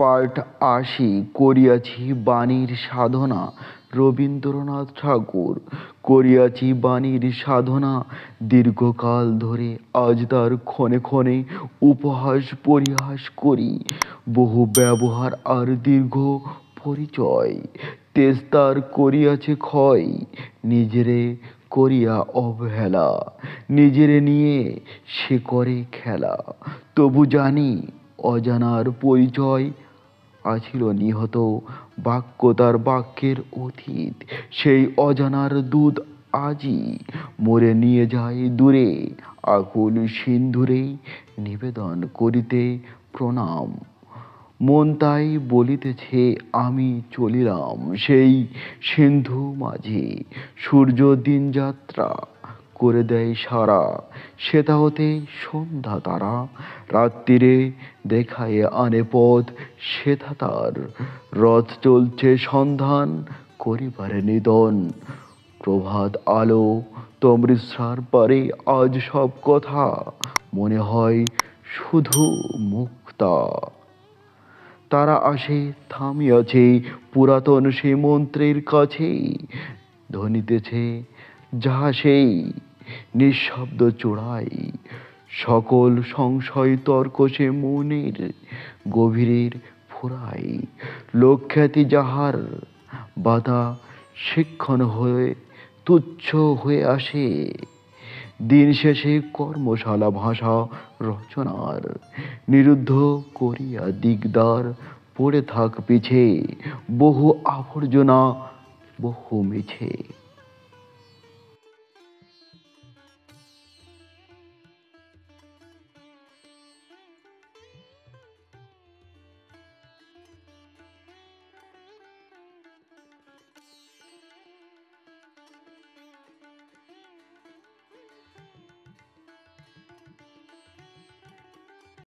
Part ৮০ করিয়াছি বাণীর সাধনা। রবীন্দ্রনাথ ঠাকুর। করিয়াছি বাণীর সাধনা দীর্ঘকাল ধরে, আজ তার ক্ষণে ক্ষণে উপহাস পরিহাস করি। বহু ব্যবহার আর দীর্ঘ পরিচয়, তেজ তার করিয়াছে ক্ষয়। নিজেরে করিয়া অবহেলা, নিজেরে নিয়ে সে করে খেলা। তবু জানি অজানার পরিচয়, আছিল নিহত বাক্য তার বাক্যের অতীত। সেই অজানার দুধ আজই মোরে নিয়ে যায় দূরে, আকুল সিন্ধুরে নিবেদন করিতে প্রণাম। মন তাই বলিতেছে আমি চলিলাম সেই সিন্ধু মাঝে। সূর্য দিন যাত্রা করে দেয় সারা, সেথা হতে সন্ধ্যা তারা রাত্রিরে দেখায় আনে পথ, সেথা তার রথ চলছে সন্ধান করিবার নিদন। প্রভাত আলো তমৃচ্ছার পারে, আজ সব কথা মনে হয় শুধু মুক্তা। তারা আসে থামিয়াছে পুরাতন সে মন্ত্রের কাছে, ধ্বনিতেছে যাহা সেই নিঃশব্দ চূড়াই। সকল সংশয় তর্ক সে মনের গভীরের ফুরাই। লোকখ্যাতি যাহার বাধা শিক্ষণ হয়ে তুচ্ছ হয়ে আসে, দিন শেষে কর্মশালা ভাষা রচনার নিরুদ্ধ করিয়া দিগদার পড়ে থাক পিছে বহু আবর্জনা বহু মিছে।